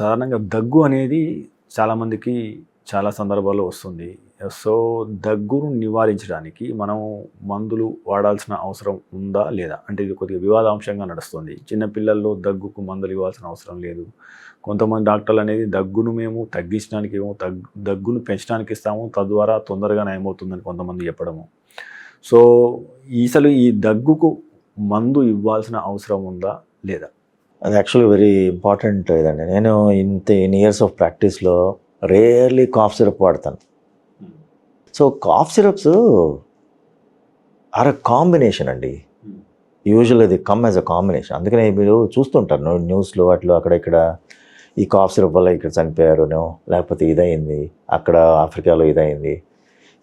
సాధారణంగా దగ్గు అనేది చాలామందికి చాలా సందర్భాల్లో వస్తుంది. సో, దగ్గును నివారించడానికి మనం మందులు వాడాల్సిన అవసరం ఉందా? లేదా? అంటే ఇది కొద్దిగా వివాదాంశంగా నడుస్తుంది. చిన్న పిల్లల్లో దగ్గుకు మందులు ఇవ్వాల్సిన అవసరం లేదు. కొంతమంది డాక్టర్లనేది దగ్గును మేము తగ్గించడానికి ఏమో దగ్గును పెంచడానికి ఇస్తాము. తద్వారా తొందరగా నయమవుతుందని కొంతమంది చెప్పడము. సో, ఈ దగ్గుకు మందు ఇవ్వాల్సిన అవసరం ఉందా? లేదా? అది యాక్చువల్లీ వెరీ ఇంపార్టెంట్ ఇదండి. నేను ఇన్ ఇయర్స్ ఆఫ్ ప్రాక్టీస్‌లో రేర్‌లీ కాఫ్ సిరప్ వాడతాను. So, cough syrups are a combination అండి. యూజువల్లీ అది కమ్ యాజ్ ఎ కాంబినేషన్. అందుకనే మీరు చూస్తుంటారు న్యూస్‌లో వాటిలో అక్కడ ఇక్కడ ఈ కాఫ్ సిరప్ వల్ల ఇక్కడ చనిపోయారునో, లేకపోతే ఇదయింది, అక్కడ ఆఫ్రికాలో ఇదయింది.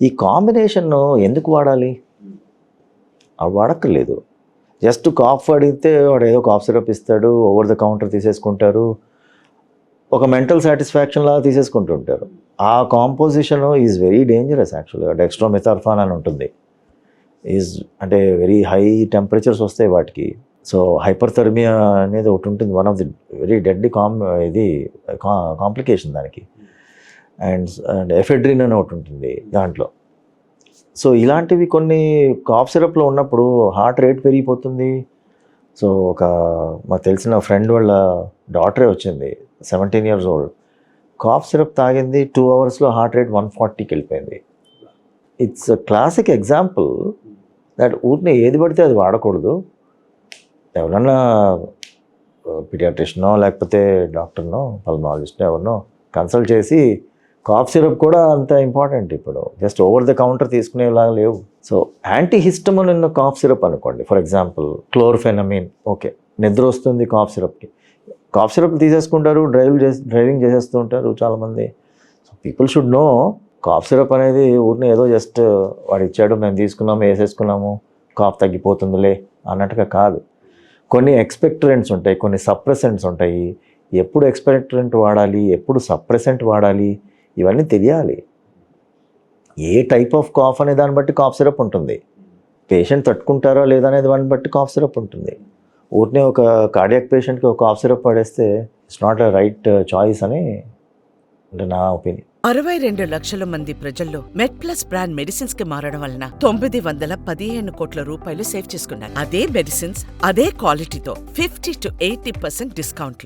ఈ కాంబినేషన్‌ను ఎందుకు వాడాలి? అవి వాడక్కర్లేదు. జస్ట్ కాఫ్ అడిగితే వాడు ఏదో కాఫ్ సిరప్ ఇస్తాడు, ఓవర్ ద కౌంటర్ తీసేసుకుంటారు. ఒక మెంటల్ సాటిస్ఫాక్షన్ లాగా తీసుకుంటుంటారు. ఆ కాంపోజిషన్ ఈజ్ వెరీ డేంజరస్ యాక్చువల్గా. డెక్స్ట్రోమెథార్ఫాన్ అని ఉంటుంది. అంటే వెరీ హై టెంపరేచర్స్ వస్తాయి వాటికి. సో హైపర్థర్మియా అనేది ఒకటి ఉంటుంది. One of the very deadly complication దానికి. అండ్ ఎఫెడ్రిన్ అని ఒకటి ఉంటుంది దాంట్లో. సో ఇలాంటివి కొన్ని కాఫ్ సిరప్లో ఉన్నప్పుడు హార్ట్ రేట్ పెరిగిపోతుంది. సో మాకు తెలిసిన ఫ్రెండ్ వాళ్ళ డాటరే వచ్చింది, 17 years old. కాఫ్ సిరప్ తాగింది, 2 hours హార్ట్ రేట్ 140కి వెళ్ళిపోయింది. It's a classic example that ఊరిని ఏది పడితే అది వాడకూడదు. ఎవరన్నా పీడియాట్రిషనో లేకపోతే డాక్టర్నో పల్మనాలజిస్ట్నో ఎవరినో కన్సల్ట్ చేసి, కాఫ్ సిరప్ కూడా అంత ఇంపార్టెంట్ ఇప్పుడు. జస్ట్ ఓవర్ ద కౌంటర్ తీసుకునేలాగా లేవు. సో యాంటీహిస్టమిన్ ఉన్న కాఫ్ సిరప్ అనుకోండి, ఫర్ ఎగ్జాంపుల్ క్లోర్ఫెనమిన్. ఓకే, నిద్ర వస్తుంది కాఫ్ సిరప్కి. కాఫ్ సిరప్ తీసేసుకుంటారు, డ్రైవింగ్ చేసేస్తూ ఉంటారు చాలామంది. So people should know, cough syrup అనేది ఊరిని ఏదో జస్ట్ వాడు ఇచ్చాడు మేము తీసుకున్నాము వేసేసుకున్నాము కాఫ్ తగ్గిపోతుందిలే అన్నట్టుగా కాదు. కొన్ని ఎక్స్పెక్టరెంట్స్ ఉంటాయి, కొన్ని సప్రెసెంట్స్ ఉంటాయి. ఎప్పుడు ఎక్స్పెక్టరెంట్ వాడాలి, ఎప్పుడు సప్రెసెంట్ వాడాలి, ఇవన్నీ తెలియాలి. ఏ టైప్ ఆఫ్ కాఫ్ అనే దాన్ని బట్టి కాఫ్ సిరప్ ఉంటుంది. పేషెంట్ తట్టుకుంటారా లేదా అనేది దాన్ని బట్టి కాఫ్ సిరప్ ఉంటుంది. ఊరినే ఒక కార్డియాక్ పేషెంట్కి ఒక కాఫ్ సిరప్ పడేస్తే it's not a right choice అని అంటే నా ఒపీనియన్. 62 లక్షల మంది ప్రజల్లో మెడ్ప్లస్ బ్రాండ్ మెడిసిన్స్ కి మారడం వలన 915 కోట్ల రూపాయలు సేవ్ చేసుకున్నారు. అదే మెడిసిన్స్ అదే క్వాలిటీతో 50 to 80% డిస్కౌంట్లు.